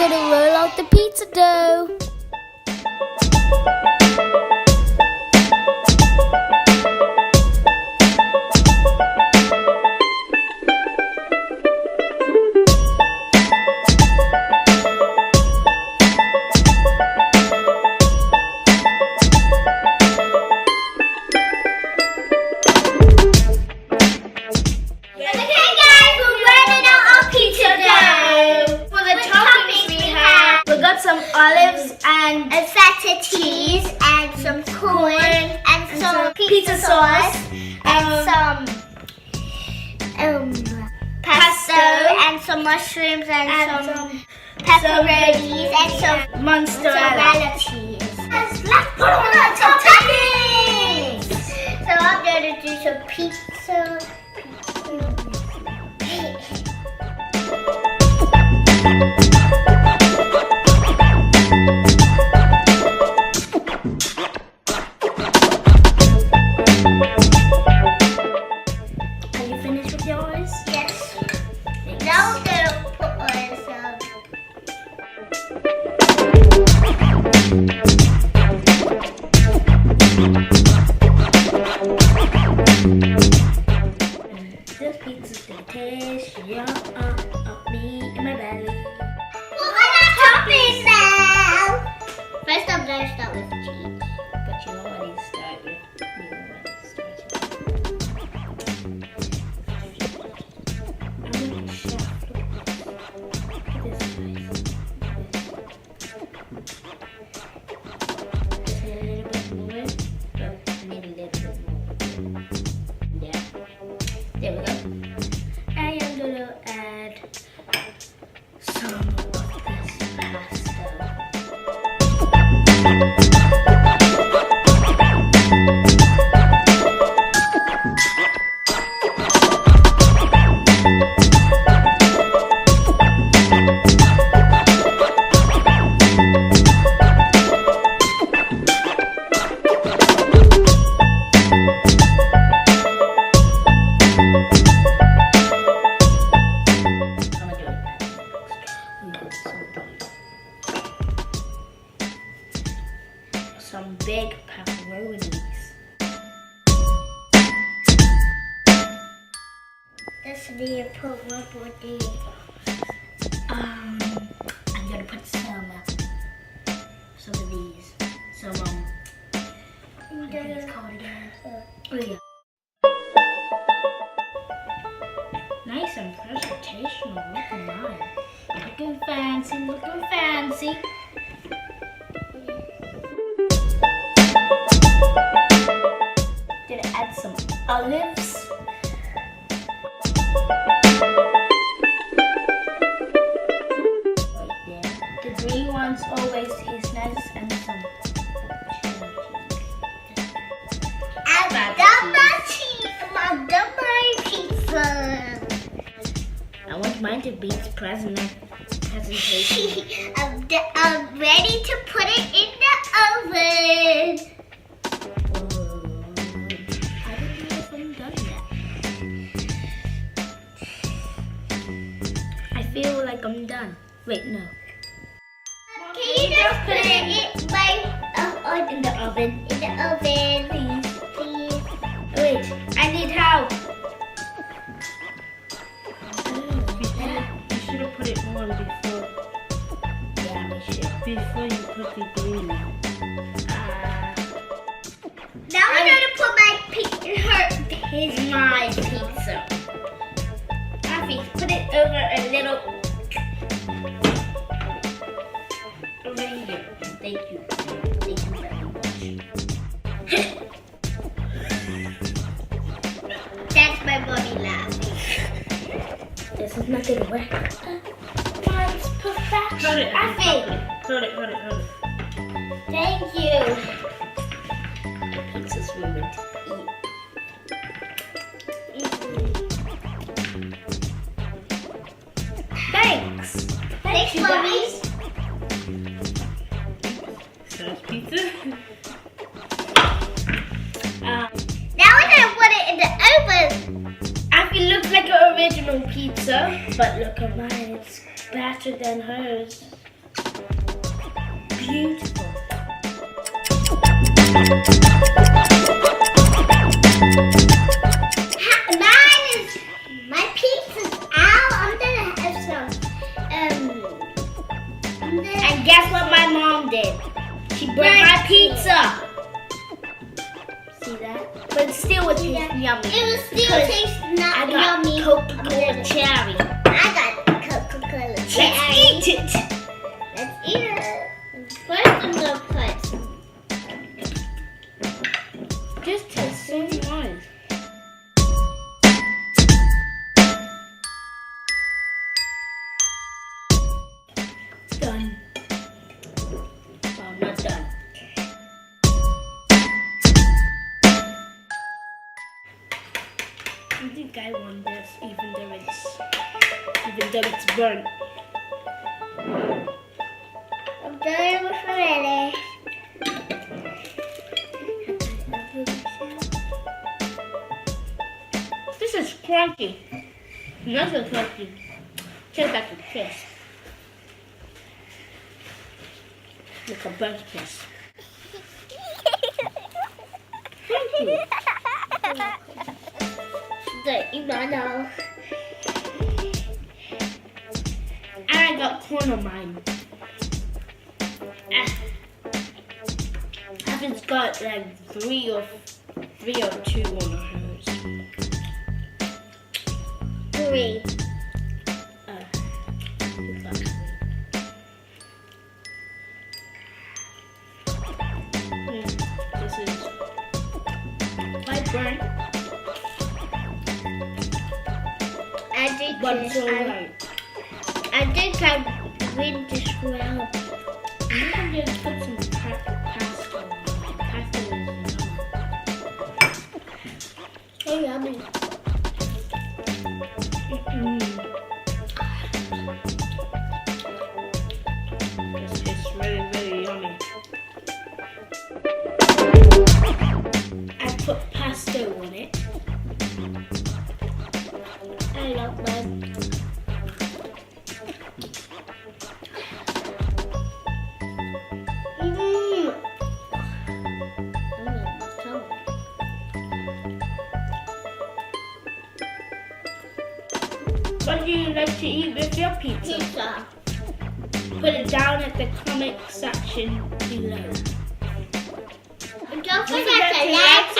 gonna roll out the pizza dough. Some olives and feta cheese and some corn and some pizza sauce and some pesto and some mushrooms and some pepperonis and some mozzarella cheese. Let's put on the toppings! So I'm going to do some pizza. This pizza's gonna taste me in my belly. Well, we're not toppings now. First, I'm gonna start with cheese. But you already started. I'm not a chef. Look at this, guys. Just need a little bit more. Look, I need a little bit more. Yeah. There we go. I am gonna add some of this pasta. Some big pepperonis. This need to put one more thing. I'm gonna put some of these. What are these called again? Oh yeah. Nice and presentational. Look at mine. Looking fancy. Looking fancy. Gonna add some olives. Right there. The green ones always taste nice and some cheddar cheese. I've done my cheese. I've done my pizza. I want mine to be presentation. I'm ready to put it in the oven. I don't know if I'm done yet. I feel like I'm done. Wait, no. Can you just put it in the oven? In the oven, please. Wait, I need help. You should have put it on before. Yeah, we should. Before you put the green. Now I'm going to put Here's my pizza. Afi, put it over a little. Over here. Thank you. Thank you very much. That's my mommy laughing. This is not gonna work. Mine's perfection. Hold it, Afi. hold it. Thank you. Pizza's ruined. Thanks. Thanks, mommy. That's pizza. Now we're going to put it in the oven. Afi looks like an original pizza, but look at mine. It's better than hers. beautiful. My pizza's out. I'm gonna have some. And guess what my mom did? She burnt my pizza. See that? But still it tastes yummy. It was still taste not I got yummy. Coca-Cola cherry. I got Coca-Cola cherry. Let's eat it. Let's eat it. First, I'm gonna put some. Just tastes so nice. Done. Oh, I'm not done. I think I won this, even though it's burnt. I'm done with already. This is crunchy. Not so crunchy. Tastes like a kiss. Like a burnt kiss. Crunchy. Don't eat my nose. And I got corn on mine. Haven's got like three or two on hers. 3. This is quite burnt, but it's alright. I think I win this round. I'm gonna just put some pasta on it. Pasta is yummy. So yummy. It's really, really yummy. I put pesto on it. I love them. What do you like to eat with your pizza? Pizza. Put it down at the comment section below. Don't forget to like,